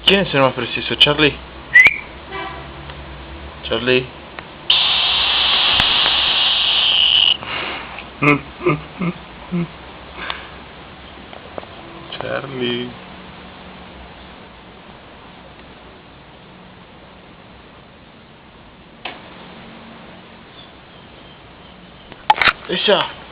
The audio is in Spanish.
¿Quién es el más preciso, Charlie? Charlie. Charlie. Ella.